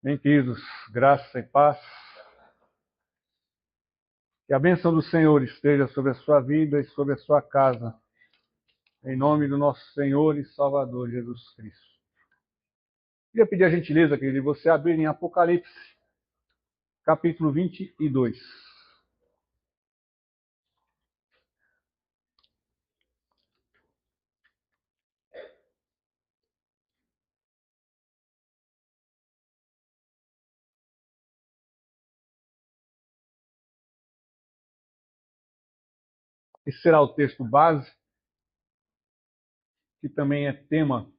Bem, queridos, graça e paz. Que a bênção do Senhor esteja sobre a sua vida e sobre a sua casa. Em nome do nosso Senhor e Salvador Jesus Cristo. Queria pedir a gentileza, querido, de você abrir em Apocalipse, capítulo 22. Esse será o texto base, que também é tema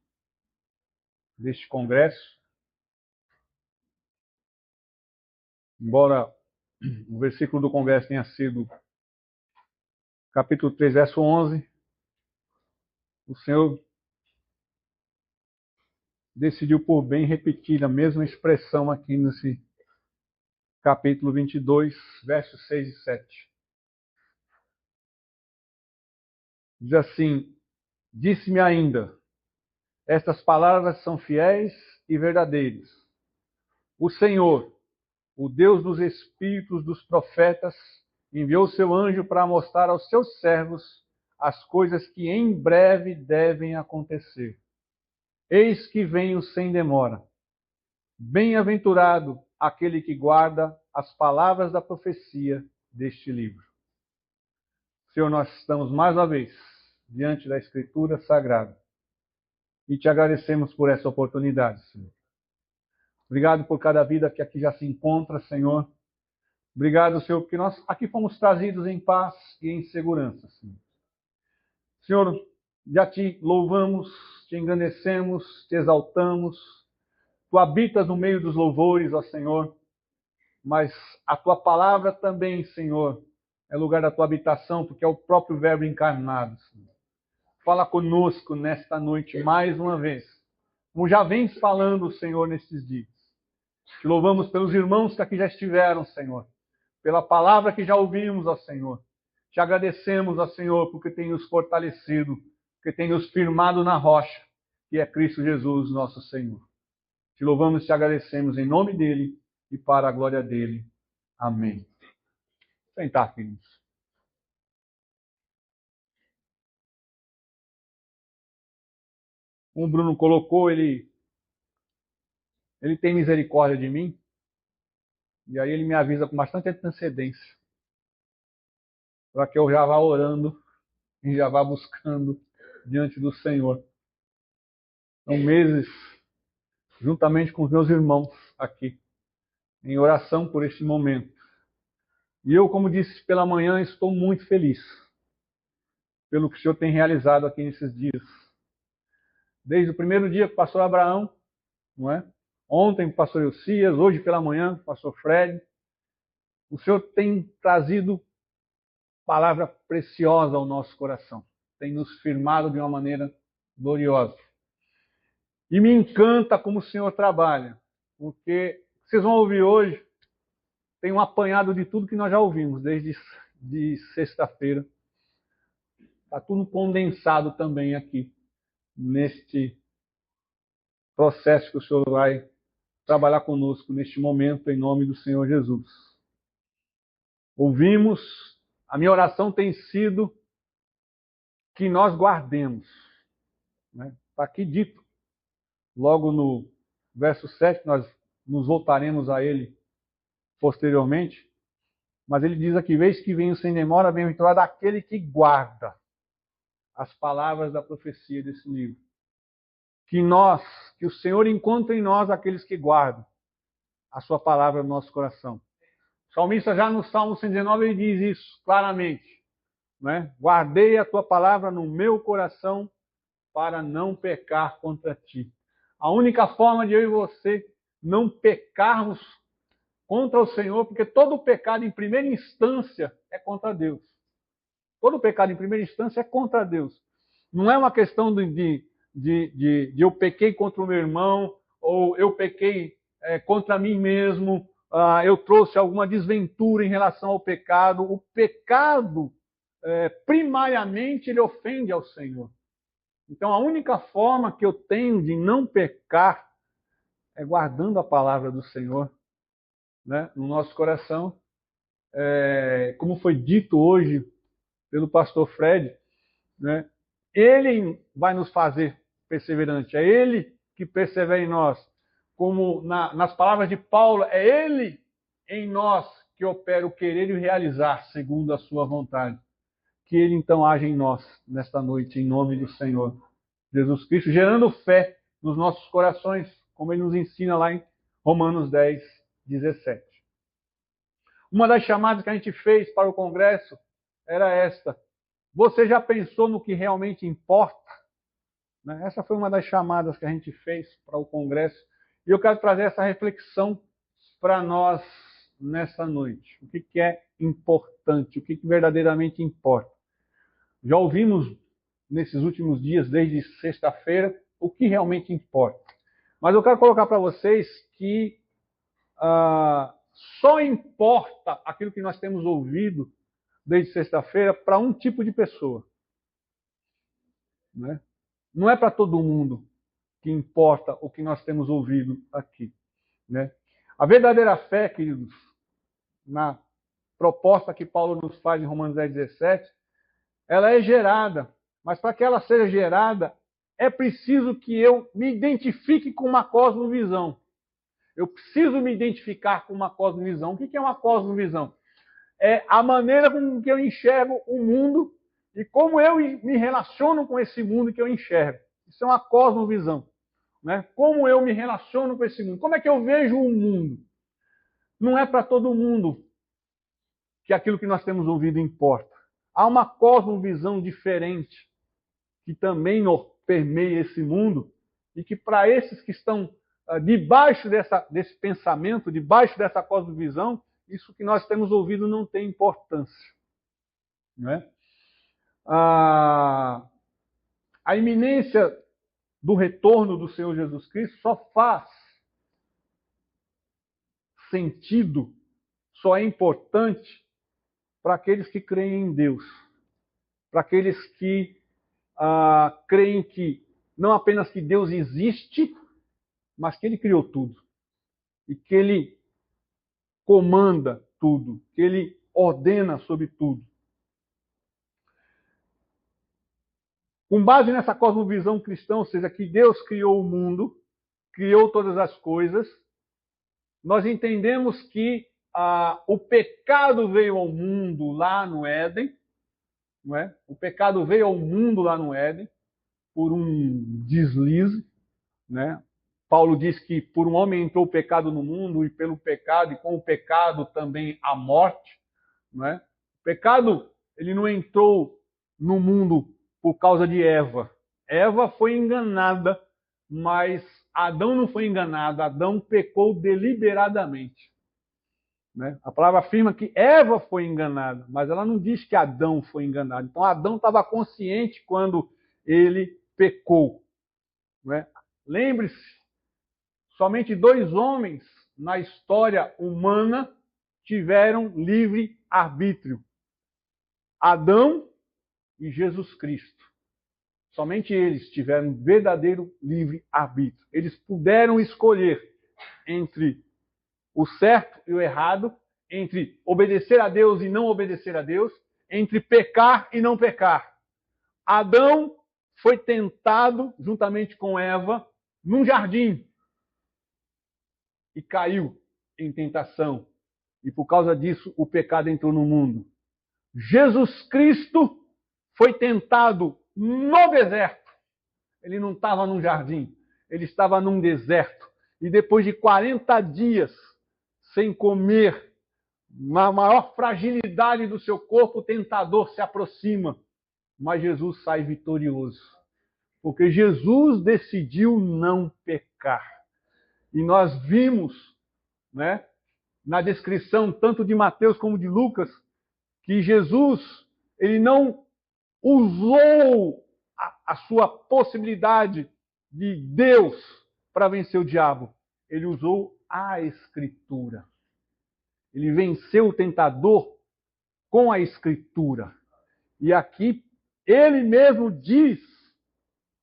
deste congresso. Embora o versículo do congresso tenha sido capítulo 3, verso 11, o Senhor decidiu por bem repetir a mesma expressão aqui nesse capítulo 22, versos 6 e 7. Diz assim: disse-me ainda, estas palavras são fiéis e verdadeiras. O Senhor, o Deus dos espíritos dos profetas, enviou seu anjo para mostrar aos seus servos as coisas que em breve devem acontecer. Eis que venho sem demora. Bem-aventurado aquele que guarda as palavras da profecia deste livro. Senhor, nós estamos mais uma vez diante da Escritura Sagrada e te agradecemos por essa oportunidade, Senhor. Obrigado por cada vida que aqui já se encontra, Senhor. Obrigado, Senhor, porque nós aqui fomos trazidos em paz e em segurança, Senhor. Senhor, já te louvamos, te engrandecemos, te exaltamos. Tu habitas no meio dos louvores, ó Senhor, mas a tua palavra também, Senhor, é lugar da tua habitação, porque é o próprio Verbo encarnado, Senhor. Fala conosco nesta noite mais uma vez, como já vens falando, Senhor, nesses dias. Te louvamos pelos irmãos que aqui já estiveram, Senhor, pela palavra que já ouvimos, ó Senhor. Te agradecemos, ó Senhor, porque tem nos fortalecido, porque tem nos firmado na rocha, que é Cristo Jesus, nosso Senhor. Te louvamos e te agradecemos em nome dele e para a glória dele. Amém. Sentar, queridos. Como o Bruno colocou, ele tem misericórdia de mim, e aí ele me avisa com bastante antecedência, para que eu já vá orando e já vá buscando diante do Senhor. São meses, juntamente com os meus irmãos aqui, em oração por este momento. E eu, como disse pela manhã, estou muito feliz pelo que o Senhor tem realizado aqui nesses dias. Desde o primeiro dia com o pastor Abraão, não é? Ontem com o pastor Elcias, hoje pela manhã com o pastor Fred. O Senhor tem trazido palavra preciosa ao nosso coração. Tem nos firmado de uma maneira gloriosa. E me encanta como o Senhor trabalha, porque vocês vão ouvir hoje, tem um apanhado de tudo que nós já ouvimos, desde de sexta-feira. Está tudo condensado também aqui, neste processo que o Senhor vai trabalhar conosco neste momento, em nome do Senhor Jesus. Ouvimos, a minha oração tem sido que nós guardemos. Está aqui dito, logo no verso 7, nós nos voltaremos a ele posteriormente, mas ele diz aqui: eis que venho sem demora, bem-aventurado aquele que guarda as palavras da profecia desse livro. Que o Senhor encontre em nós aqueles que guardam a sua palavra no nosso coração. O salmista já no Salmo 119 ele diz isso claramente, né? Guardei a tua palavra no meu coração para não pecar contra ti. A única forma de eu e você não pecarmos contra o Senhor, porque todo pecado em primeira instância é contra Deus. Todo pecado em primeira instância é contra Deus. Não é uma questão de eu pequei contra o meu irmão, ou eu pequei contra mim mesmo, eu trouxe alguma desventura em relação ao pecado. O pecado, primariamente, ele ofende ao Senhor. Então, a única forma que eu tenho de não pecar é guardando a palavra do Senhor, né, no nosso coração. Como foi dito hoje pelo pastor Fred, né, Ele vai nos fazer perseverante, é Ele que persevera em nós. Como nas palavras de Paulo, é Ele em nós que opera o querer e o realizar segundo a sua vontade. Que Ele então age em nós nesta noite, em nome do Senhor Jesus Cristo, gerando fé nos nossos corações, como Ele nos ensina lá em Romanos 10, 17. Uma das chamadas que a gente fez para o congresso era esta: você já pensou no que realmente importa? Essa foi uma das chamadas que a gente fez para o congresso. E eu quero trazer essa reflexão para nós nessa noite. O que é importante? O que verdadeiramente importa? Já ouvimos nesses últimos dias, desde sexta-feira, o que realmente importa. Mas eu quero colocar para vocês que só importa aquilo que nós temos ouvido desde sexta-feira para um tipo de pessoa. Né? Não é para todo mundo que importa o que nós temos ouvido aqui. Né? A verdadeira fé, queridos, na proposta que Paulo nos faz em Romanos 10, 17, ela é gerada, mas para que ela seja gerada, é preciso que eu me identifique com uma cosmovisão. Eu preciso me identificar com uma cosmovisão. O que é uma cosmovisão? É a maneira com que eu enxergo o mundo e como eu me relaciono com esse mundo que eu enxergo. Isso é uma cosmovisão. Né? Como eu me relaciono com esse mundo. Como é que eu vejo o mundo? Não é para todo mundo que aquilo que nós temos ouvido importa. Há uma cosmovisão diferente que também permeia esse mundo e que para esses que estão debaixo desse pensamento, debaixo dessa cosmovisão, isso que nós temos ouvido não tem importância. Né? A iminência do retorno do Senhor Jesus Cristo só faz sentido, só é importante para aqueles que creem em Deus, para aqueles que creem que não apenas que Deus existe, mas que Ele criou tudo e que Ele comanda tudo, que Ele ordena sobre tudo. Com base nessa cosmovisão cristã, ou seja, que Deus criou o mundo, criou todas as coisas, nós entendemos que o pecado veio ao mundo lá no Éden, não é? O pecado veio ao mundo lá no Éden por um deslize, né? Paulo diz que por um homem entrou o pecado no mundo e pelo pecado, e com o pecado também a morte. Não é? O pecado ele não entrou no mundo por causa de Eva. Eva foi enganada, mas Adão não foi enganado. Adão pecou deliberadamente. Né? A palavra afirma que Eva foi enganada, mas ela não diz que Adão foi enganado. Então Adão estava consciente quando ele pecou. Não é? Lembre-se, somente 2 homens na história humana tiveram livre arbítrio: Adão e Jesus Cristo. Somente eles tiveram verdadeiro livre arbítrio. Eles puderam escolher entre o certo e o errado, entre obedecer a Deus e não obedecer a Deus, entre pecar e não pecar. Adão foi tentado juntamente com Eva num jardim e caiu em tentação. E por causa disso o pecado entrou no mundo. Jesus Cristo foi tentado no deserto. Ele não estava num jardim, ele estava num deserto. E depois de 40 dias sem comer, na maior fragilidade do seu corpo, o tentador se aproxima. Mas Jesus sai vitorioso. Porque Jesus decidiu não pecar. E nós vimos, né, na descrição tanto de Mateus como de Lucas, que Jesus ele não usou a sua possibilidade de Deus para vencer o diabo. Ele usou a Escritura. Ele venceu o tentador com a Escritura. E aqui ele mesmo diz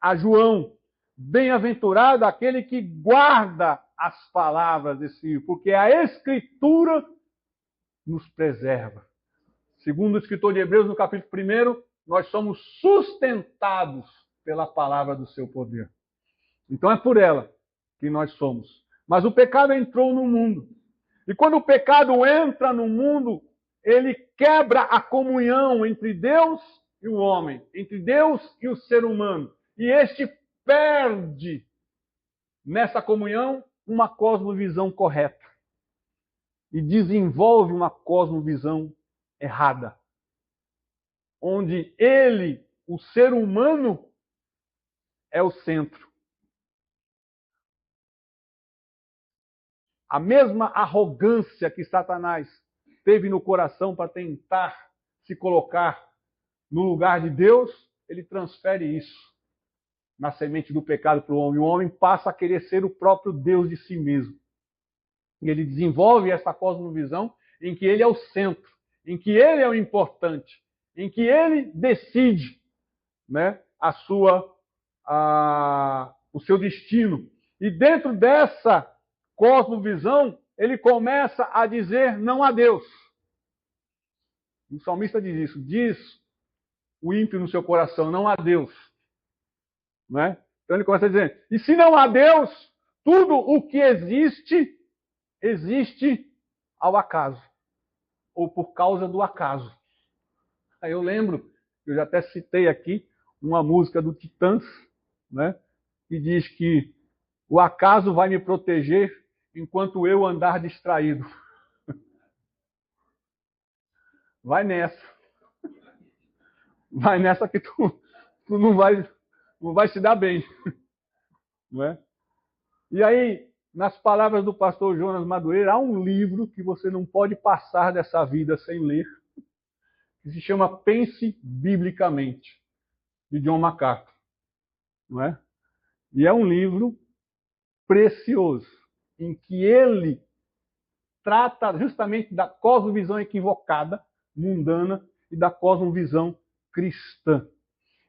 a João: bem-aventurado aquele que guarda as palavras desse livro, porque a Escritura nos preserva. Segundo o escritor de Hebreus, no capítulo 1, nós somos sustentados pela palavra do seu poder. Então é por ela que nós somos. Mas o pecado entrou no mundo. E quando o pecado entra no mundo, ele quebra a comunhão entre Deus e o homem, entre Deus e o ser humano. E este perde nessa comunhão uma cosmovisão correta. E desenvolve uma cosmovisão errada. Onde ele, o ser humano, é o centro. A mesma arrogância que Satanás teve no coração para tentar se colocar no lugar de Deus, ele transfere isso na semente do pecado para o homem. O homem passa a querer ser o próprio Deus de si mesmo. E ele desenvolve essa cosmovisão em que ele é o centro, em que ele é o importante, em que ele decide, né, o seu destino. E dentro dessa cosmovisão, ele começa a dizer não a Deus. O salmista diz isso. Diz o ímpio no seu coração, não a Deus. Né? Então ele começa a dizer, e se não há Deus, tudo o que existe, existe ao acaso. Ou por causa do acaso. Aí eu lembro, eu já até citei aqui, uma música do Titãs, né, que diz que o acaso vai me proteger enquanto eu andar distraído. Vai nessa. Vai nessa que tu não vai se dar bem. Não é? E aí, nas palavras do pastor Jonas Madureira, há um livro que você não pode passar dessa vida sem ler, que se chama Pense Biblicamente, de John MacArthur. Não é? E é um livro precioso, em que ele trata justamente da cosmovisão equivocada, mundana, e da cosmovisão cristã.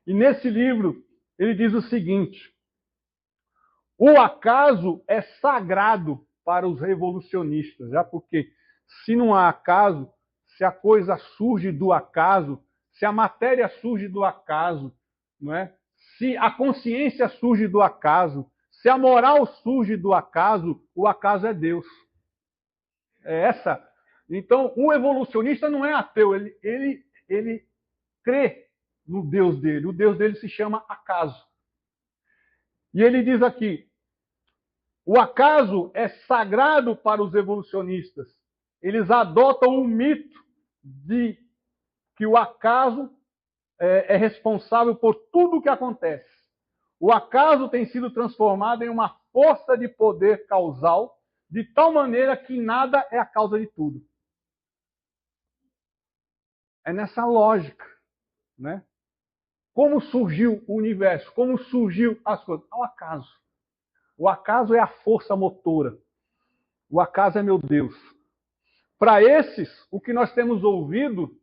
E nesse livro, ele diz o seguinte: o acaso é sagrado para os revolucionistas, já porque se não há acaso, se a coisa surge do acaso, se a matéria surge do acaso, não é? Se a consciência surge do acaso, se a moral surge do acaso, o acaso é Deus. É essa. Então, o evolucionista não é ateu, ele crê no Deus dele. O Deus dele se chama acaso. E ele diz aqui, o acaso é sagrado para os evolucionistas. Eles adotam o mito de que o acaso é responsável por tudo o que acontece. O acaso tem sido transformado em uma força de poder causal, de tal maneira que nada é a causa de tudo. É nessa lógica, né? Como surgiu o universo? Como surgiu as coisas? Ao acaso. O acaso é a força motora. O acaso é meu Deus. Para esses, o que nós temos ouvido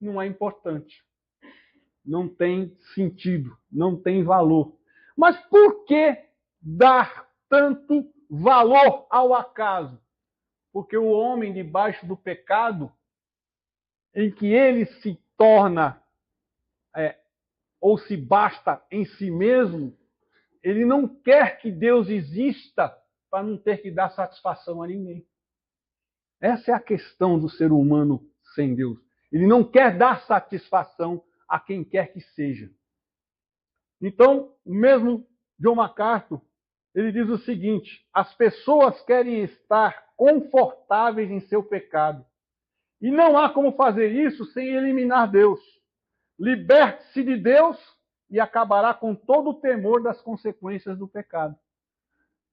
não é importante. Não tem sentido, não tem valor. Mas por que dar tanto valor ao acaso? Porque o homem debaixo do pecado, em que ele se torna ou se basta em si mesmo, ele não quer que Deus exista para não ter que dar satisfação a ninguém. Essa é a questão do ser humano sem Deus. Ele não quer dar satisfação a quem quer que seja. Então, o mesmo John MacArthur, ele diz o seguinte: as pessoas querem estar confortáveis em seu pecado. E não há como fazer isso sem eliminar Deus. Liberte-se de Deus e acabará com todo o temor das consequências do pecado.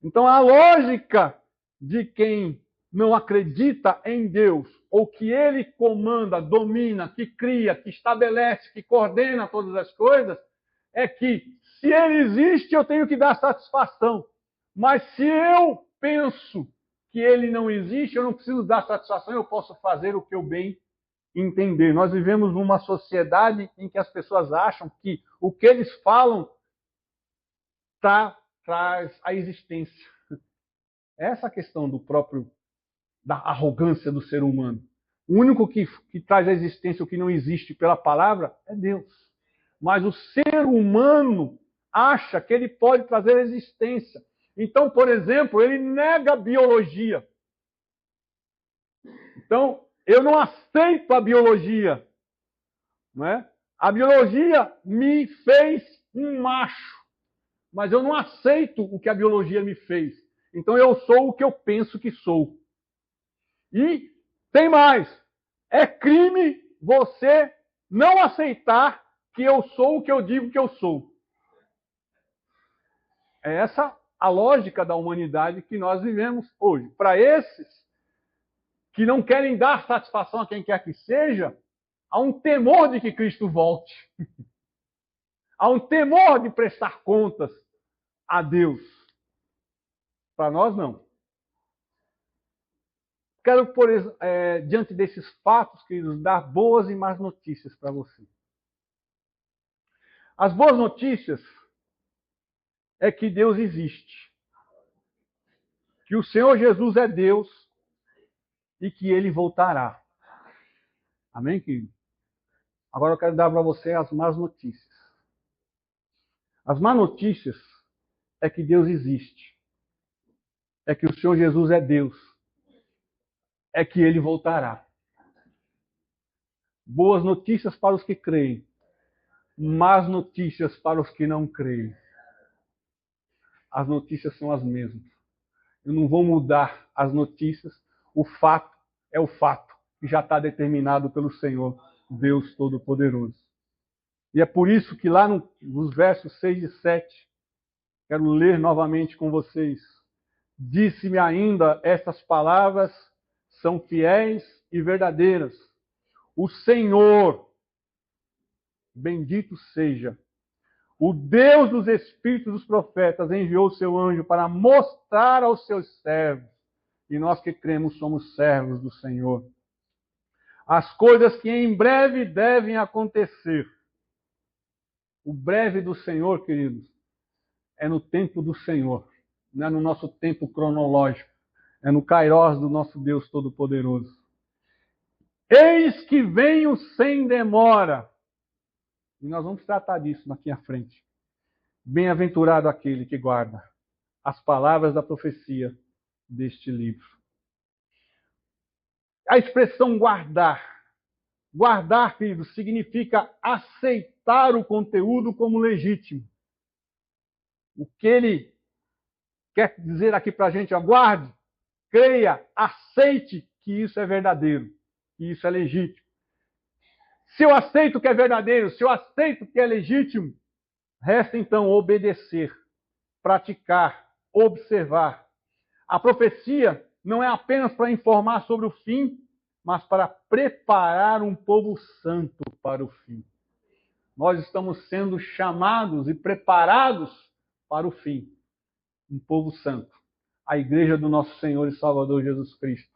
Então, a lógica de quem não acredita em Deus, ou que ele comanda, domina, que cria, que estabelece, que coordena todas as coisas, é que se ele existe, eu tenho que dar satisfação. Mas se eu penso que ele não existe, eu não preciso dar satisfação, eu posso fazer o que eu bem entender. Nós vivemos numa sociedade em que as pessoas acham que o que eles falam traz a existência. É essa a questão da arrogância do ser humano. O único que traz a existência o que não existe pela palavra é Deus. Mas o ser humano acha que ele pode trazer existência. Então, por exemplo, ele nega a biologia. Então, eu não aceito a biologia. Não é? A biologia me fez um macho, mas eu não aceito o que a biologia me fez. Então, eu sou o que eu penso que sou. E tem mais. É crime você não aceitar que eu sou o que eu digo que eu sou. É essa a lógica da humanidade que nós vivemos hoje. Para esses que não querem dar satisfação a quem quer que seja, há um temor de que Cristo volte. Há um temor de prestar contas a Deus. Para nós, não. Quero, diante desses fatos, queridos, dar boas e más notícias para você. As boas notícias é que Deus existe. Que o Senhor Jesus é Deus e que Ele voltará. Amém, querido? Agora eu quero dar para você as más notícias. As más notícias é que Deus existe. É que o Senhor Jesus é Deus. É que Ele voltará. Boas notícias para os que creem. Más notícias para os que não creem. As notícias são as mesmas. Eu não vou mudar as notícias. O fato é o fato que já está determinado pelo Senhor, Deus Todo-Poderoso. E é por isso que lá nos versos 6 e 7, quero ler novamente com vocês. Disse-me ainda, estas palavras são fiéis e verdadeiras. O Senhor, bendito seja, o Deus dos espíritos dos profetas, enviou o seu anjo para mostrar aos seus servos, e nós que cremos somos servos do Senhor, as coisas que em breve devem acontecer. O breve do Senhor, queridos, é no tempo do Senhor, não é no nosso tempo cronológico, é no Kairós do nosso Deus Todo-Poderoso. Eis que venho sem demora. E nós vamos tratar disso aqui à frente. Bem-aventurado aquele que guarda as palavras da profecia deste livro. A expressão guardar. Guardar, queridos, significa aceitar o conteúdo como legítimo. O que ele quer dizer aqui para a gente, aguarde, creia, aceite que isso é verdadeiro, que isso é legítimo. Se eu aceito que é verdadeiro, se eu aceito que é legítimo, resta então obedecer, praticar, observar. A profecia não é apenas para informar sobre o fim, mas para preparar um povo santo para o fim. Nós estamos sendo chamados e preparados para o fim. Um povo santo. A igreja do nosso Senhor e Salvador Jesus Cristo.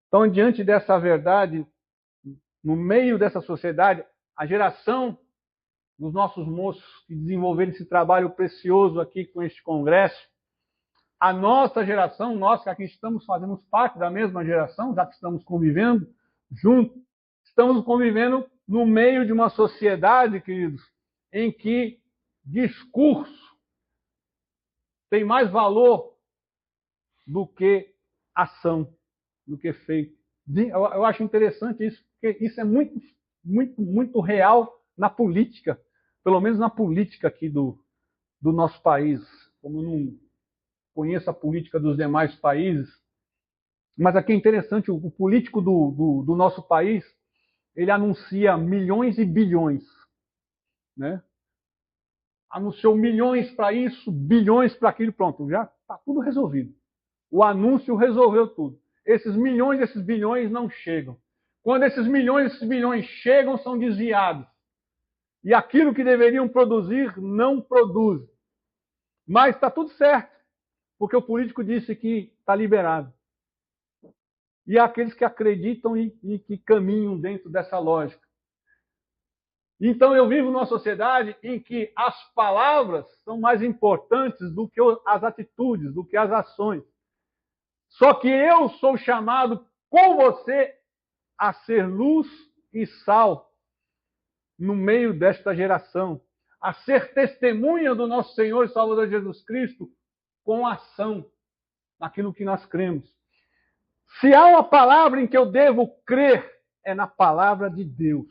Então, diante dessa verdade, no meio dessa sociedade, a geração dos nossos moços que desenvolveram esse trabalho precioso aqui com este congresso, a nossa geração, nós que aqui estamos, fazemos parte da mesma geração, já que estamos convivendo juntos, estamos convivendo no meio de uma sociedade, queridos, em que discurso tem mais valor do que ação, do que feito. Eu acho interessante isso, porque isso é muito, muito, muito real na política, pelo menos na política aqui do nosso país. Como eu não conheço a política dos demais países, mas aqui é interessante, o político do nosso país, ele anuncia milhões e bilhões, né? Anunciou milhões para isso, bilhões para aquilo, pronto, já está tudo resolvido. O anúncio resolveu tudo. Esses milhões, esses bilhões não chegam. Quando esses milhões, esses bilhões chegam, são desviados. E aquilo que deveriam produzir, não produzem. Mas está tudo certo, porque o político disse que está liberado. E há aqueles que acreditam e que caminham dentro dessa lógica. Então eu vivo numa sociedade em que as palavras são mais importantes do que as atitudes, do que as ações. Só que eu sou chamado com você a ser luz e sal no meio desta geração, a ser testemunha do nosso Senhor e Salvador Jesus Cristo com ação naquilo que nós cremos. Se há uma palavra em que eu devo crer, é na palavra de Deus,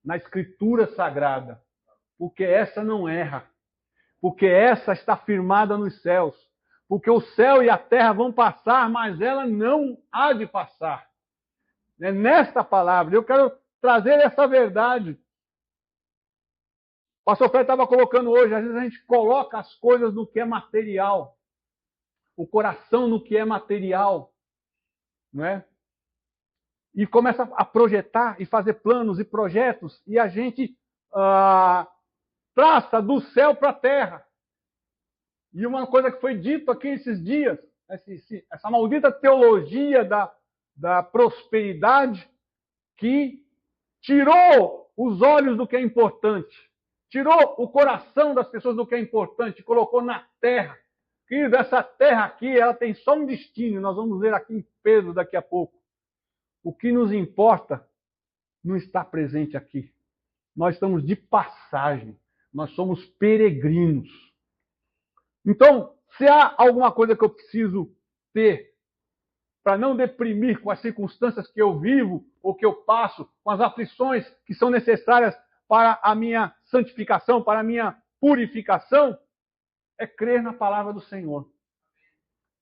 na Escritura Sagrada, porque essa não erra, porque essa está firmada nos céus, porque o céu e a terra vão passar, mas ela não há de passar. É nesta palavra, eu quero trazer essa verdade. O pastor Fred estava colocando hoje, às vezes a gente coloca as coisas no que é material, o coração no que é material, não é? E começa a projetar e fazer planos e projetos, e a gente traça do céu para a terra. E uma coisa que foi dito aqui esses dias, essa maldita teologia da prosperidade, que tirou os olhos do que é importante, tirou o coração das pessoas do que é importante, colocou na terra. Querido, essa terra aqui, ela tem só um destino, nós vamos ver aqui em Pedro daqui a pouco. O que nos importa não está presente aqui. Nós estamos de passagem, nós somos peregrinos. Então, se há alguma coisa que eu preciso ter para não deprimir com as circunstâncias que eu vivo ou que eu passo, com as aflições que são necessárias para a minha santificação, para a minha purificação, é crer na palavra do Senhor.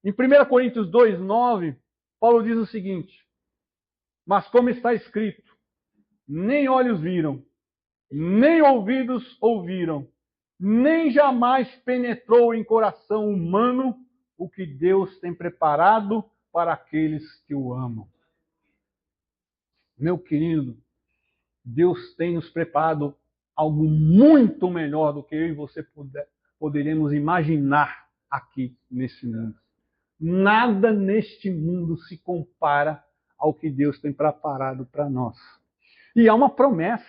Em 1 Coríntios 2:9, Paulo diz o seguinte: mas como está escrito, nem olhos viram, nem ouvidos ouviram, nem jamais penetrou em coração humano o que Deus tem preparado para aqueles que o amam. Meu querido, Deus tem nos preparado algo muito melhor do que eu e você poderíamos imaginar aqui nesse mundo. Nada neste mundo se compara ao que Deus tem preparado para nós. E há uma promessa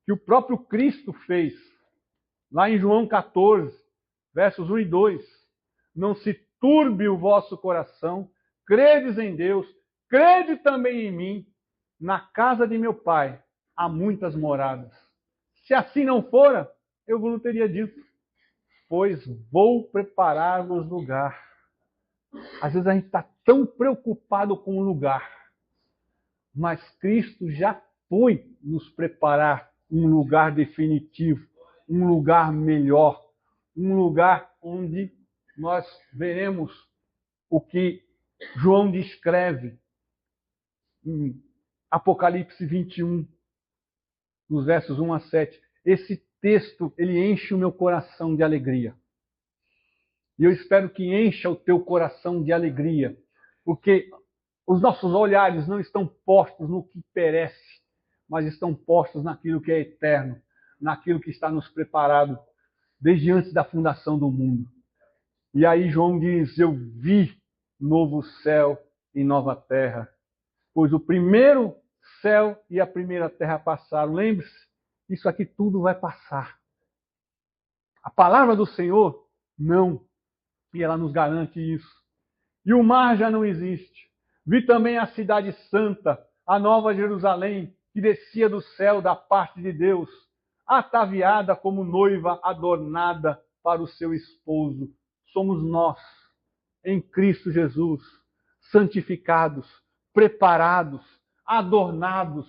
que o próprio Cristo fez, lá em João 14, versos 1 e 2. Não se turbe o vosso coração, credes em Deus, crede também em mim. Na casa de meu Pai há muitas moradas. Se assim não fora, eu vos teria dito, pois vou preparar-vos lugar. Às vezes a gente está tão preocupado com o lugar, mas Cristo já foi nos preparar um lugar definitivo, um lugar melhor, um lugar onde nós veremos o que João descreve em Apocalipse 21, nos versos 1 a 7. Esse texto, ele enche o meu coração de alegria. E eu espero que encha o teu coração de alegria, porque os nossos olhares não estão postos no que perece, mas estão postos naquilo que é eterno, naquilo que está nos preparado desde antes da fundação do mundo. E aí João diz, eu vi novo céu e nova terra, pois o primeiro céu e a primeira terra passaram. Lembre-se, isso aqui tudo vai passar. A palavra do Senhor, não. E ela nos garante isso. E o mar já não existe. Vi também a cidade santa, a nova Jerusalém, que descia do céu da parte de Deus, ataviada como noiva adornada para o seu esposo. Somos nós, em Cristo Jesus, santificados, preparados, adornados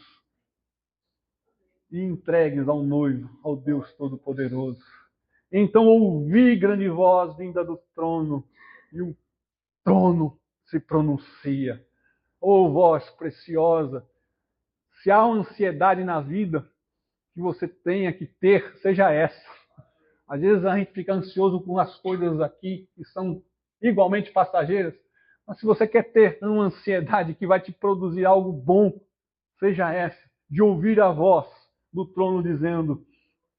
e entregues ao noivo, ao Deus Todo-Poderoso. Então ouvi grande voz vinda do trono, e o trono se pronuncia. Oh, voz preciosa, se há uma ansiedade na vida que você tenha que ter, seja essa. Às vezes a gente fica ansioso com as coisas aqui que são igualmente passageiras, mas se você quer ter uma ansiedade que vai te produzir algo bom, seja essa, de ouvir a voz do trono dizendo,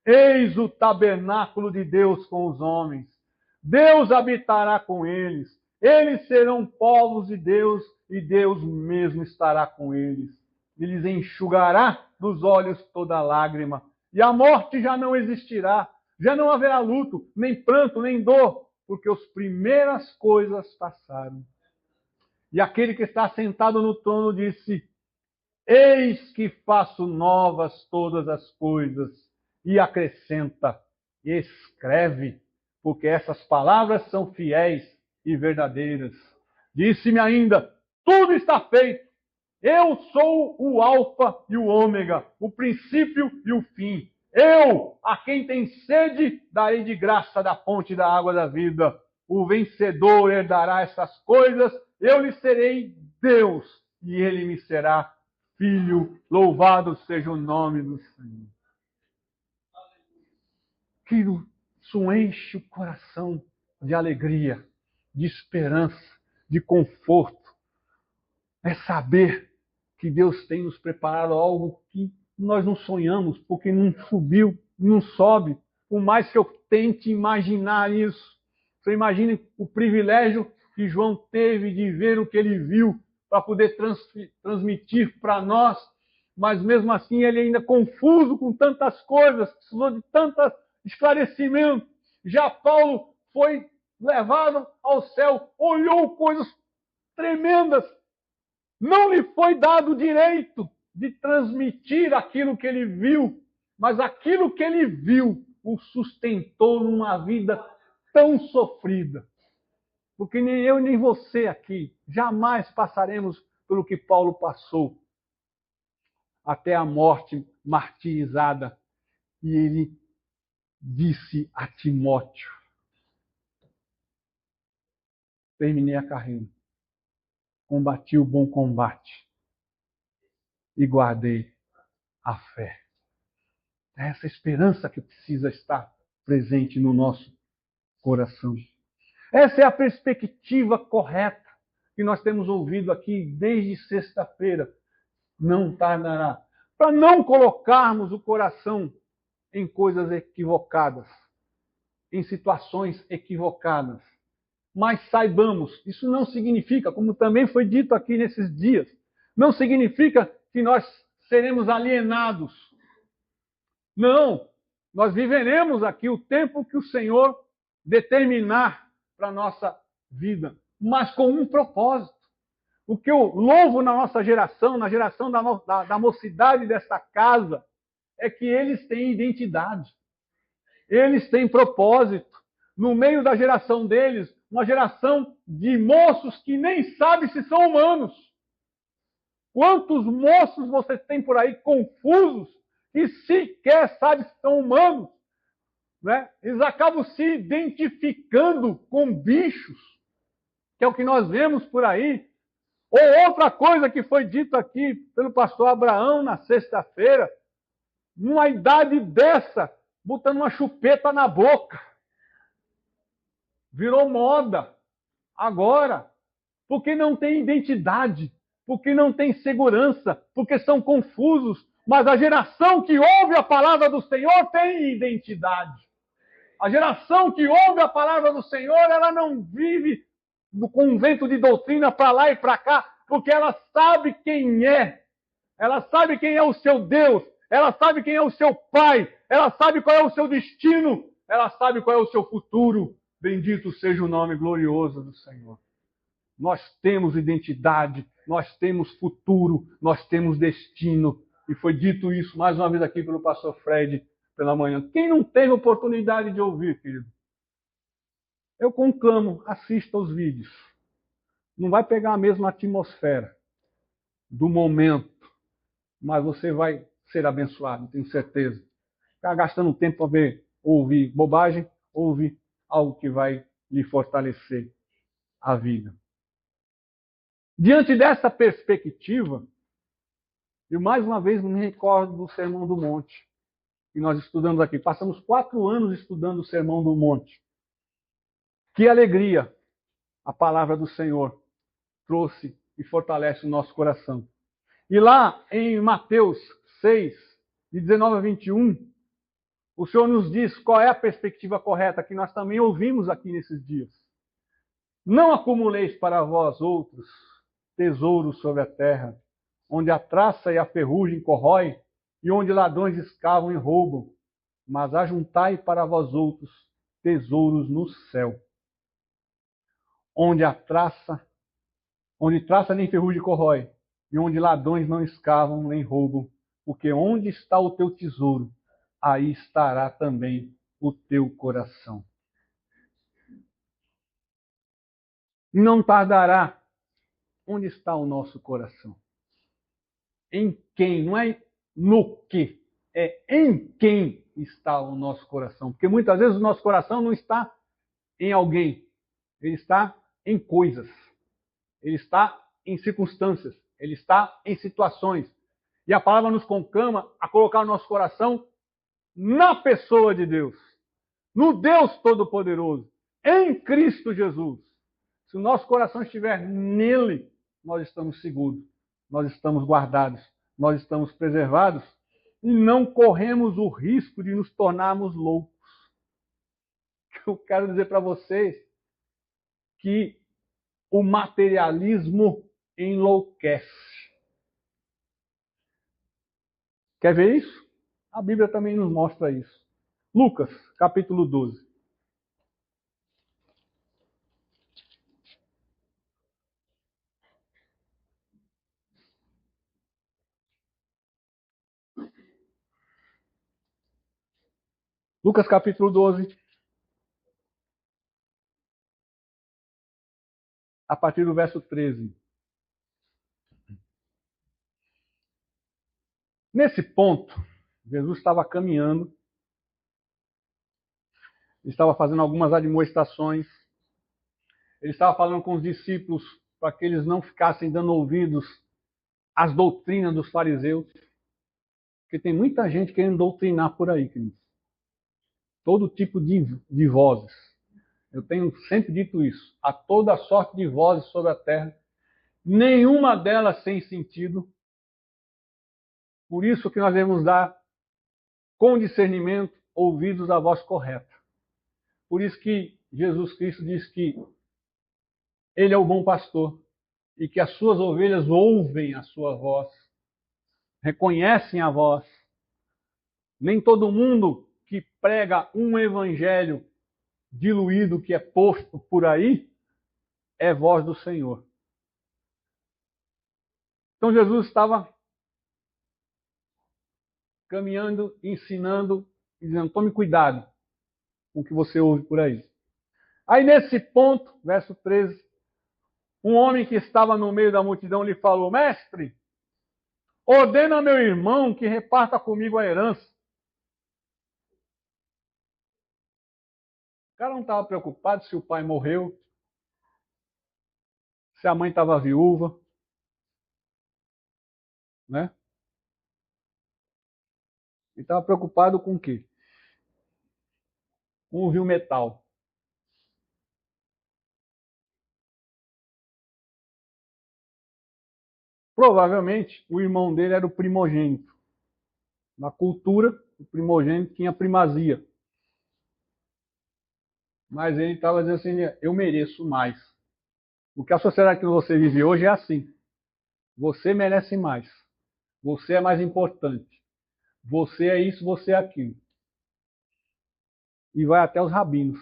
eis o tabernáculo de Deus com os homens. Deus habitará com eles. Eles serão povos de Deus e Deus mesmo estará com eles. E lhes enxugará dos olhos toda lágrima e a morte já não existirá. Já não haverá luto, nem pranto, nem dor, porque as primeiras coisas passaram. E aquele que está sentado no trono disse: Eis que faço novas todas as coisas. E acrescenta: escreve, porque essas palavras são fiéis e verdadeiras. Disse-me ainda: tudo está feito. Eu sou o Alfa e o Ômega, o princípio e o fim. Eu, a quem tem sede, darei de graça da fonte da água da vida. O vencedor herdará essas coisas, eu lhe serei Deus, e ele me será filho. Louvado seja o nome do Senhor. Que isso enche o coração de alegria, de esperança, de conforto. É saber que Deus tem nos preparado algo que nós não sonhamos, porque não subiu, não sobe. Por mais que eu tente imaginar isso. Você imagine o privilégio que João teve de ver o que ele viu para poder transmitir para nós, mas mesmo assim ele ainda confuso com tantas coisas, precisou de tanto esclarecimento. Já Paulo foi levado ao céu, olhou coisas tremendas. Não lhe foi dado o direito de transmitir aquilo que ele viu, mas aquilo que ele viu o sustentou numa vida tão sofrida. Porque nem eu nem você aqui jamais passaremos pelo que Paulo passou, até a morte martirizada. E ele disse a Timóteo: terminei a carreira, combati o bom combate e guardei a fé. É essa esperança que precisa estar presente no nosso coração. Essa é a perspectiva correta que nós temos ouvido aqui desde sexta-feira. Não tardará. Para não colocarmos o coração em coisas equivocadas, em situações equivocadas. Mas saibamos, isso não significa, como também foi dito aqui nesses dias, não significa que nós seremos alienados. Não, nós viveremos aqui o tempo que o Senhor determinar para a nossa vida, mas com um propósito. O que eu louvo na nossa geração, na geração da mocidade desta casa, é que eles têm identidade, eles têm propósito. No meio da geração deles, uma geração de moços que nem sabe se são humanos. Quantos moços você tem por aí confusos que sequer sabe se são humanos, né? Eles acabam se identificando com bichos, que é o que nós vemos por aí. Ou outra coisa que foi dito aqui pelo pastor Abraão na sexta-feira, numa idade dessa, botando uma chupeta na boca. Virou moda agora, porque não tem identidade, porque não tem segurança, porque são confusos. Mas a geração que ouve a palavra do Senhor tem identidade. A geração que ouve a palavra do Senhor, ela não vive com um vento de doutrina para lá e para cá, porque ela sabe quem é. Ela sabe quem é o seu Deus. Ela sabe quem é o seu Pai. Ela sabe qual é o seu destino. Ela sabe qual é o seu futuro. Bendito seja o nome glorioso do Senhor. Nós temos identidade, nós temos futuro, nós temos destino. E foi dito isso mais uma vez aqui pelo pastor Fred pela manhã. Quem não teve oportunidade de ouvir, querido? Eu conclamo, assista os vídeos. Não vai pegar a mesma atmosfera do momento, mas você vai ser abençoado, tenho certeza. Ficar gastando tempo para ver, ouvir bobagem, ouvir algo que vai lhe fortalecer a vida. Diante dessa perspectiva, eu mais uma vez me recordo do Sermão do Monte, que nós estudamos aqui. Passamos 4 anos estudando o Sermão do Monte. Que alegria a palavra do Senhor trouxe e fortalece o nosso coração. E lá em Mateus 6, de 19 a 21, o Senhor nos diz qual é a perspectiva correta, que nós também ouvimos aqui nesses dias. Não acumuleis para vós outros tesouros sobre a terra, onde a traça e a ferrugem corrói, e onde ladrões escavam e roubam, mas ajuntai para vós outros tesouros no céu, onde traça nem ferrugem corrói, e onde ladrões não escavam nem roubam, porque onde está o teu tesouro, aí estará também o teu coração. Não tardará. Onde está o nosso coração? Em quem? Não é no que, é em quem está o nosso coração. Porque muitas vezes o nosso coração não está em alguém, ele está em coisas, ele está em circunstâncias, ele está em situações. E a palavra nos conclama a colocar o nosso coração na pessoa de Deus, no Deus Todo-Poderoso, em Cristo Jesus. Se o nosso coração estiver nele, nós estamos seguros, nós estamos guardados, nós estamos preservados e não corremos o risco de nos tornarmos loucos. Eu quero dizer para vocês que o materialismo enlouquece. Quer ver isso? A Bíblia também nos mostra isso. Lucas, capítulo 12. Lucas, capítulo 12, a partir do verso 13. Nesse ponto, Jesus estava caminhando, estava fazendo algumas admoestações, ele estava falando com os discípulos para que eles não ficassem dando ouvidos às doutrinas dos fariseus, porque tem muita gente querendo doutrinar por aí, queridos. Todo tipo de vozes. Eu tenho sempre dito isso. Há toda sorte de vozes sobre a terra, nenhuma delas sem sentido. Por isso que nós devemos dar, com discernimento, ouvidos à voz correta. Por isso que Jesus Cristo diz que Ele é o bom pastor e que as suas ovelhas ouvem a sua voz, reconhecem a voz. Nem todo mundo que prega um evangelho diluído que é posto por aí é voz do Senhor. Então Jesus estava caminhando, ensinando, dizendo: tome cuidado com o que você ouve por aí. Aí nesse ponto, verso 13, um homem que estava no meio da multidão lhe falou: mestre, ordena a meu irmão que reparta comigo a herança. O cara não estava preocupado se o pai morreu, se a mãe estava viúva, né? Ele estava preocupado com o quê? Com o vil metal. Provavelmente o irmão dele era o primogênito. Na cultura, o primogênito tinha primazia. Mas ele estava dizendo assim: eu mereço mais. Porque a sociedade que você vive hoje é assim. Você merece mais. Você é mais importante. Você é isso, você é aquilo. E vai até os rabinos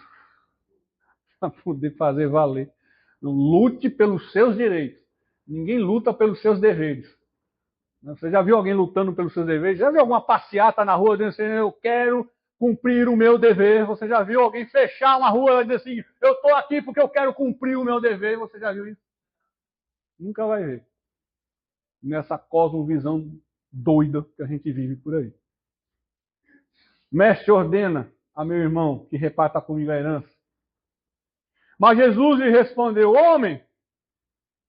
para poder fazer valer. Lute pelos seus direitos. Ninguém luta pelos seus deveres. Você já viu alguém lutando pelos seus deveres? Já viu alguma passeata na rua dizendo assim: eu quero cumprir o meu dever? Você já viu alguém fechar uma rua e dizer assim: eu estou aqui porque eu quero cumprir o meu dever? Você já viu isso? Nunca vai ver. Nessa cosmovisão doida que a gente vive por aí. Mestre, ordena a meu irmão que reparta comigo a herança. Mas Jesus lhe respondeu: homem,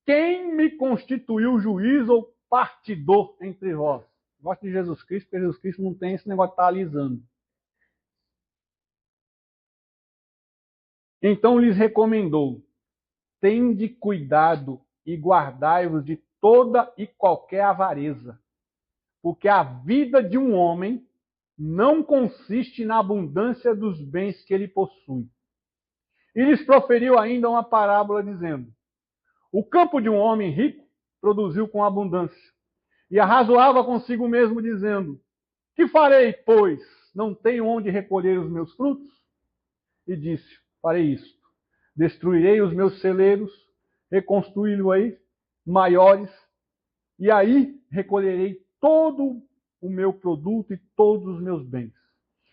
quem me constituiu juiz ou partidor entre vós? Gosto de Jesus Cristo, porque Jesus Cristo não tem esse negócio de estar alisando. Então lhes recomendou: tende cuidado e guardai-vos de toda e qualquer avareza, porque a vida de um homem não consiste na abundância dos bens que ele possui. E lhes proferiu ainda uma parábola, dizendo: o campo de um homem rico produziu com abundância, e arrazoava consigo mesmo, dizendo: Que farei, pois? Não tenho onde recolher os meus frutos? E disse, farei isto. Destruirei os meus celeiros, reconstruí-los maiores, e aí recolherei todo o meu produto e todos os meus bens.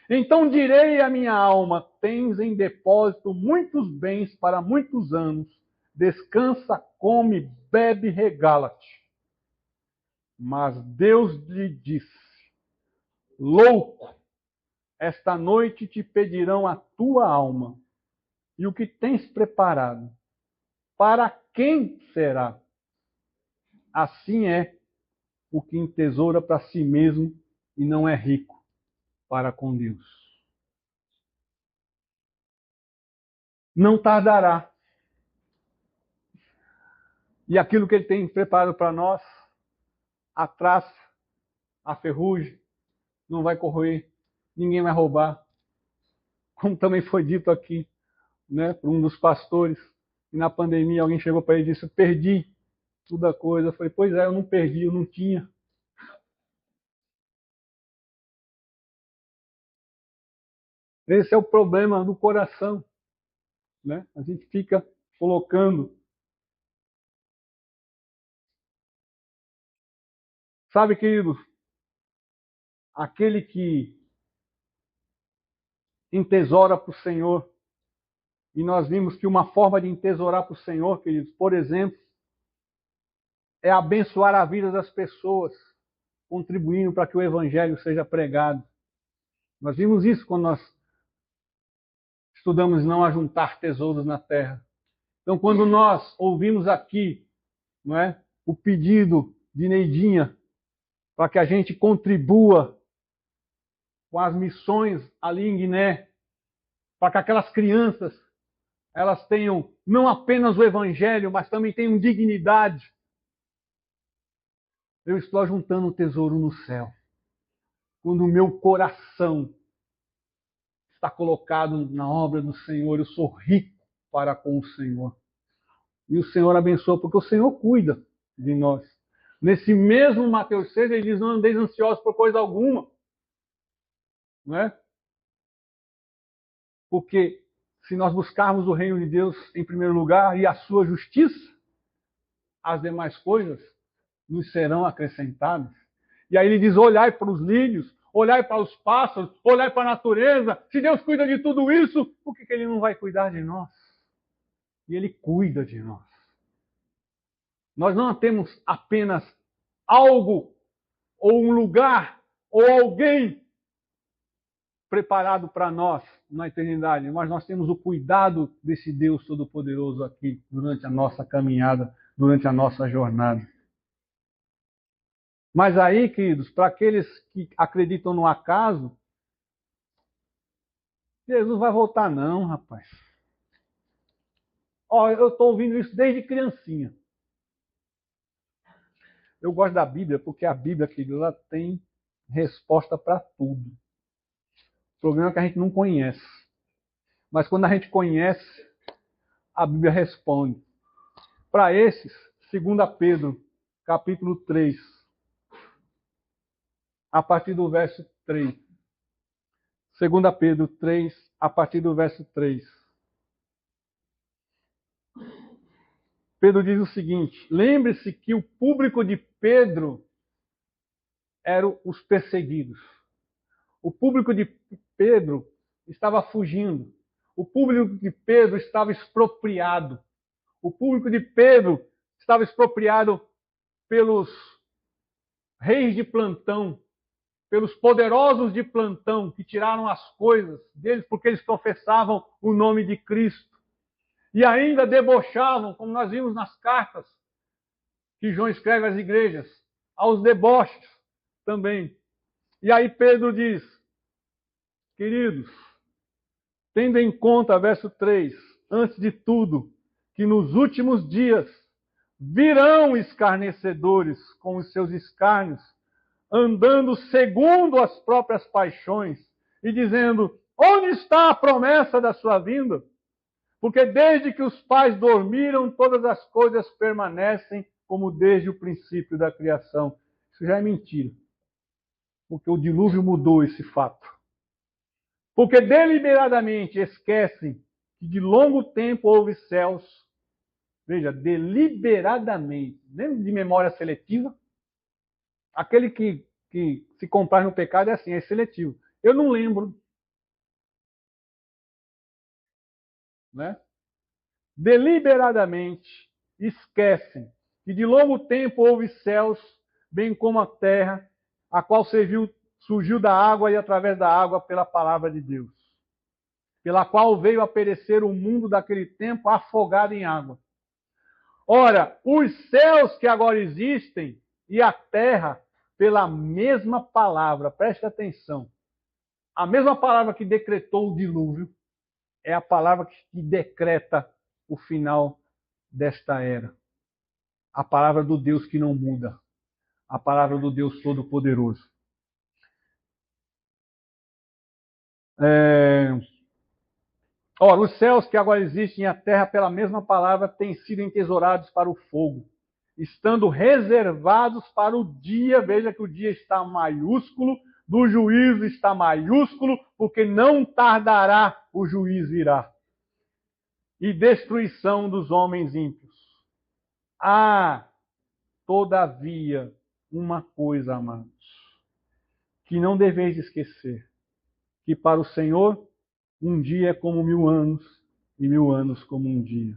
Então direi à minha alma, tens em depósito muitos bens para muitos anos, descansa, come, bebe, regala-te. Mas Deus lhe disse, louco, esta noite te pedirão a tua alma, e o que tens preparado, para quem será? Assim é o que entesoura para si mesmo e não é rico para com Deus. Não tardará. E aquilo que ele tem preparado para nós, a traça, a ferrugem, não vai corroer, ninguém vai roubar. Como também foi dito aqui, né, por um dos pastores, e na pandemia alguém chegou para ele e disse, perdi toda a coisa. Eu falei, pois é, eu não perdi, eu não tinha. Esse é o problema do coração, né? A gente fica colocando. Sabe, queridos, aquele que entesoura para o Senhor, e nós vimos que uma forma de entesourar para o Senhor, queridos, por exemplo, é abençoar a vida das pessoas, contribuindo para que o Evangelho seja pregado. Nós vimos isso quando nós estudamos não ajuntar tesouros na terra. Então, quando nós ouvimos aqui, não é, o pedido de Neidinha para que a gente contribua com as missões ali em Guiné, para que aquelas crianças elas tenham não apenas o Evangelho, mas também tenham dignidade. Eu estou ajuntando um tesouro no céu. Quando o meu coração está colocado na obra do Senhor, eu sou rico para com o Senhor. E o Senhor abençoa, porque o Senhor cuida de nós. Nesse mesmo Mateus 6, ele diz, não andeis ansiosos por coisa alguma. Não é? Porque se nós buscarmos o reino de Deus em primeiro lugar e a sua justiça, as demais coisas nos serão acrescentadas. E aí ele diz, olhai para os lírios, olhai para os pássaros, olhai para a natureza. Se Deus cuida de tudo isso, por que ele não vai cuidar de nós? E ele cuida de nós. Nós não temos apenas algo, ou um lugar, ou alguém preparado para nós na eternidade, mas nós temos o cuidado desse Deus Todo-Poderoso aqui, durante a nossa caminhada, durante a nossa jornada. Mas aí, queridos, para aqueles que acreditam no acaso, Jesus vai voltar não, rapaz. Ó, eu estou ouvindo isso desde criancinha. Eu gosto da Bíblia porque a Bíblia, queridos, ela tem resposta para tudo. O problema é que a gente não conhece. Mas quando a gente conhece, a Bíblia responde. Para esses, 2 Pedro, capítulo 3, a partir do verso 3. 2 Pedro 3, a partir do verso 3. Pedro diz o seguinte, lembre-se que o público de Pedro eram os perseguidos. O público de Pedro estava fugindo. O público de Pedro estava expropriado. O público de Pedro estava expropriado pelos reis de plantão, pelos poderosos de plantão que tiraram as coisas deles porque eles professavam o nome de Cristo. E ainda debochavam, como nós vimos nas cartas que João escreve às igrejas, aos deboches também. E aí Pedro diz, queridos, tendo em conta, verso 3, antes de tudo, que nos últimos dias virão escarnecedores com os seus escárnios, andando segundo as próprias paixões e dizendo, onde está a promessa da sua vinda? Porque desde que os pais dormiram, todas as coisas permanecem como desde o princípio da criação. Isso já é mentira. Porque o dilúvio mudou esse fato. Porque deliberadamente esquecem que de longo tempo houve céus. Veja, deliberadamente. Lembra de memória seletiva? Aquele que se comprar no pecado é assim, é seletivo. Eu não lembro. Né? Deliberadamente esquecem que de longo tempo houve céus, bem como a terra, a qual surgiu da água e através da água pela palavra de Deus, pela qual veio a perecer o mundo daquele tempo afogado em água. Ora, os céus que agora existem e a terra, pela mesma palavra, preste atenção, a mesma palavra que decretou o dilúvio é a palavra que decreta o final desta era. A palavra do Deus que não muda. A palavra do Deus Todo-Poderoso. Ora, os céus que agora existem e a terra, pela mesma palavra, têm sido entesourados para o fogo, estando reservados para o dia. Veja que o dia está maiúsculo, do juízo está maiúsculo, porque não tardará o juízo virá. E destruição dos homens ímpios. Há, todavia, uma coisa, amados, que não deveis esquecer, que para o Senhor um dia é como 1000 anos, e 1000 anos como um dia.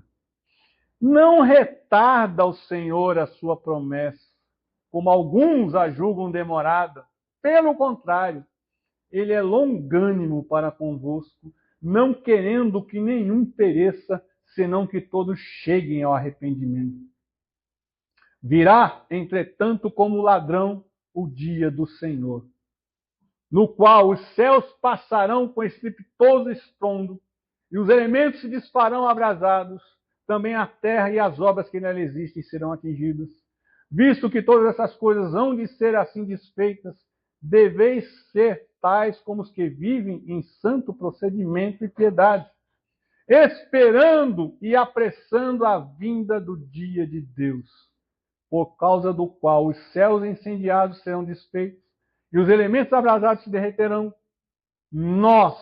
Não retarda o Senhor a sua promessa, como alguns a julgam demorada. Pelo contrário, ele é longânimo para convosco, não querendo que nenhum pereça, senão que todos cheguem ao arrependimento. Virá, entretanto, como ladrão o dia do Senhor, no qual os céus passarão com estrepitoso estrondo, e os elementos se desfarão abrasados, também a terra e as obras que nela existem serão atingidas. Visto que todas essas coisas hão de ser assim desfeitas, deveis ser tais como os que vivem em santo procedimento e piedade, esperando e apressando a vinda do dia de Deus, por causa do qual os céus incendiados serão desfeitos e os elementos abrasados se derreterão. Nós,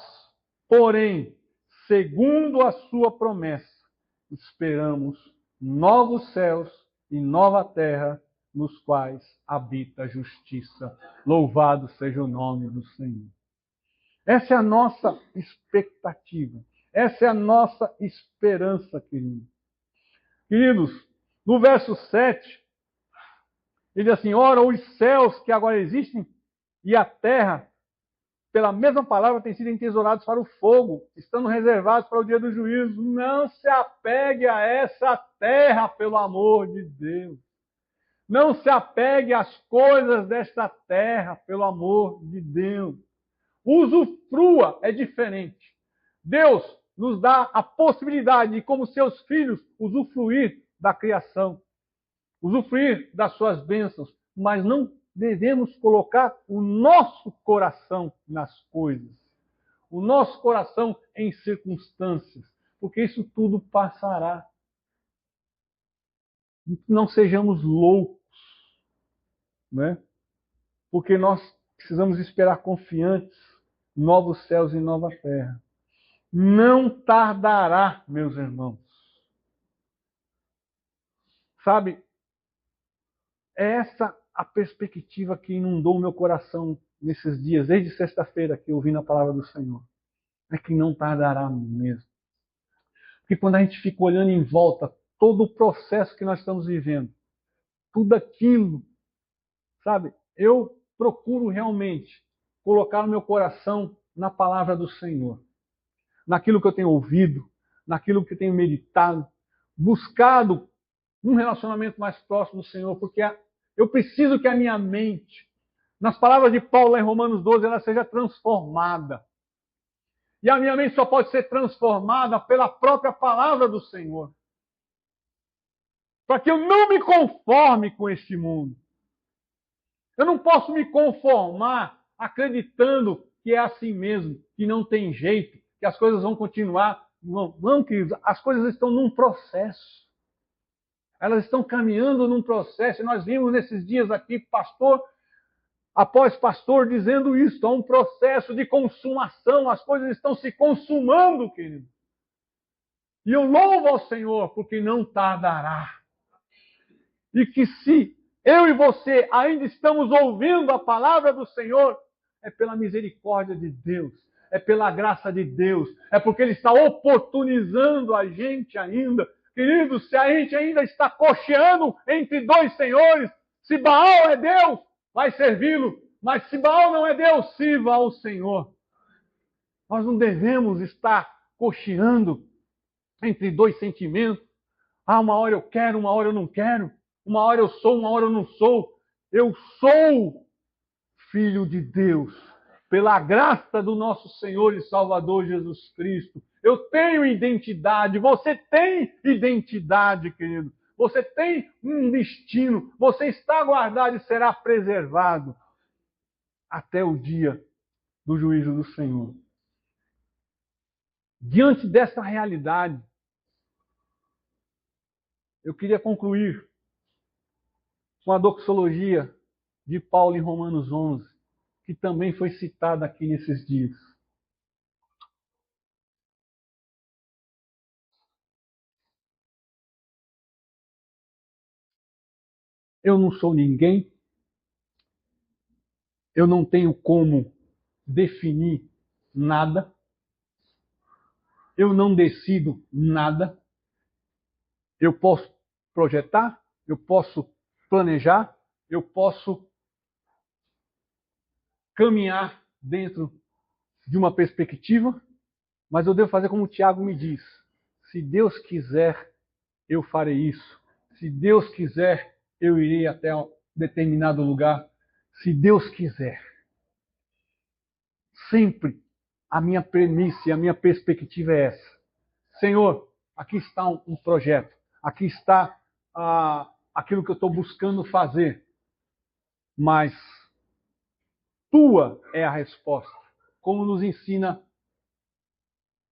porém, segundo a sua promessa, esperamos novos céus e nova terra, nos quais habita a justiça. Louvado seja o nome do Senhor. Essa é a nossa expectativa. Essa é a nossa esperança, queridos. Queridos, no verso 7, ele diz assim: ora, os céus que agora existem e a terra, pela mesma palavra, têm sido entesourados para o fogo, estando reservados para o dia do juízo. Não se apegue a essa terra, pelo amor de Deus. Não se apegue às coisas desta terra, pelo amor de Deus. Usufrua é diferente. Deus nos dá a possibilidade de, como seus filhos, usufruir da criação, usufruir das suas bênçãos, mas não devemos colocar o nosso coração nas coisas, o nosso coração em circunstâncias, porque isso tudo passará. Não sejamos loucos, né? Porque nós precisamos esperar confiantes novos céus e nova terra. Não tardará, meus irmãos. Sabe, é essa a perspectiva que inundou meu coração nesses dias, desde sexta-feira que eu ouvi na palavra do Senhor. É que não tardará mesmo. Porque quando a gente fica olhando em volta, todo o processo que nós estamos vivendo, tudo aquilo, sabe, eu procuro realmente colocar o meu coração na palavra do Senhor, naquilo que eu tenho ouvido, naquilo que eu tenho meditado, buscado um relacionamento mais próximo do Senhor, porque eu preciso que a minha mente, nas palavras de Paulo lá em Romanos 12, ela seja transformada. E a minha mente só pode ser transformada pela própria palavra do Senhor. Para que eu não me conforme com este mundo. Eu não posso me conformar acreditando que é assim mesmo, que não tem jeito, que as coisas vão continuar. Não, queridos, as coisas estão num processo. Elas estão caminhando num processo. E nós vimos nesses dias aqui, pastor, após pastor dizendo isso, há um processo de consumação, as coisas estão se consumando, querido. E eu louvo ao Senhor, porque não tardará. E que se eu e você ainda estamos ouvindo a palavra do Senhor, é pela misericórdia de Deus, é pela graça de Deus, é porque Ele está oportunizando a gente ainda. Querido, se a gente ainda está cocheando entre dois senhores, se Baal é Deus, vai servi-lo, mas se Baal não é Deus, sirva ao Senhor. Nós não devemos estar cocheando entre dois sentimentos. Ah, uma hora eu quero, uma hora eu não quero. Uma hora eu sou, uma hora eu não sou. Eu sou filho de Deus, pela graça do nosso Senhor e Salvador Jesus Cristo. Eu tenho identidade, você tem identidade, querido. Você tem um destino, você está guardado e será preservado até o dia do juízo do Senhor. Diante dessa realidade, eu queria concluir com a doxologia de Paulo em Romanos 11, que também foi citada aqui nesses dias. Eu não sou ninguém, eu não tenho como definir nada, eu não decido nada, eu posso projetar, eu posso planejar, eu posso caminhar dentro de uma perspectiva, mas eu devo fazer como o Tiago me diz. Se Deus quiser, eu farei isso. Se Deus quiser, eu irei até um determinado lugar. Se Deus quiser. Sempre a minha premissa e a minha perspectiva é essa. Senhor, aqui está um projeto. Aqui está aquilo que eu estou buscando fazer. Mas tua é a resposta. Como nos ensina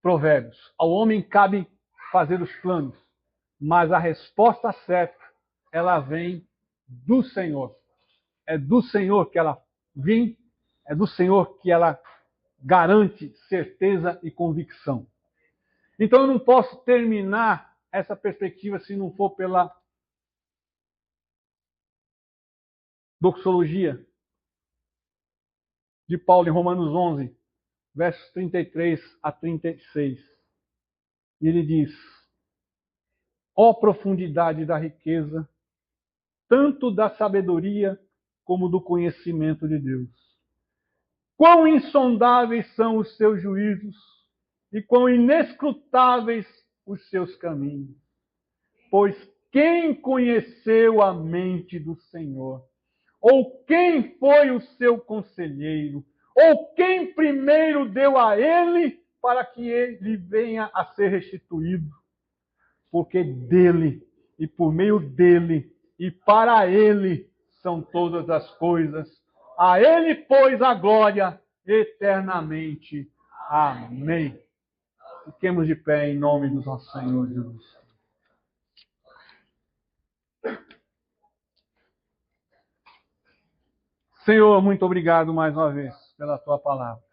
Provérbios. Ao homem cabe fazer os planos, mas a resposta certa, ela vem do Senhor. É do Senhor que ela vem, é do Senhor que ela garante certeza e convicção. Então eu não posso terminar essa perspectiva se não for pela doxologia de Paulo em Romanos 11, versos 33 a 36. E ele diz: ó profundidade da riqueza, tanto da sabedoria como do conhecimento de Deus. Quão insondáveis são os seus juízos e quão inescrutáveis os seus caminhos. Pois quem conheceu a mente do Senhor? Ou quem foi o seu conselheiro? Ou quem primeiro deu a ele para que ele venha a ser restituído? Porque dele e por meio dele e para ele são todas as coisas. A ele, pois, a glória eternamente. Amém. Fiquemos de pé em nome do nosso Senhor Jesus. Senhor, muito obrigado mais uma vez pela tua palavra.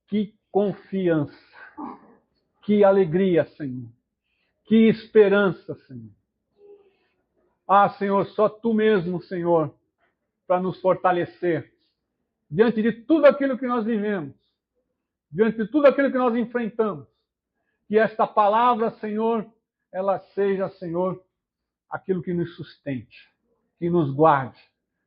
Que confiança, que alegria, Senhor. Que esperança, Senhor. Ah, Senhor, só tu mesmo, Senhor, para nos fortalecer diante de tudo aquilo que nós vivemos, diante de tudo aquilo que nós enfrentamos. Que esta palavra, Senhor, ela seja, Senhor, aquilo que nos sustente, que nos guarde,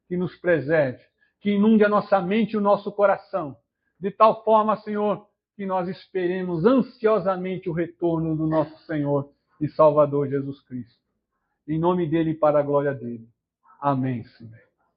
que nos preserve, que inunde a nossa mente e o nosso coração, de tal forma, Senhor, que nós esperemos ansiosamente o retorno do nosso Senhor e Salvador Jesus Cristo. Em nome dele e para a glória dele. Amém, Senhor.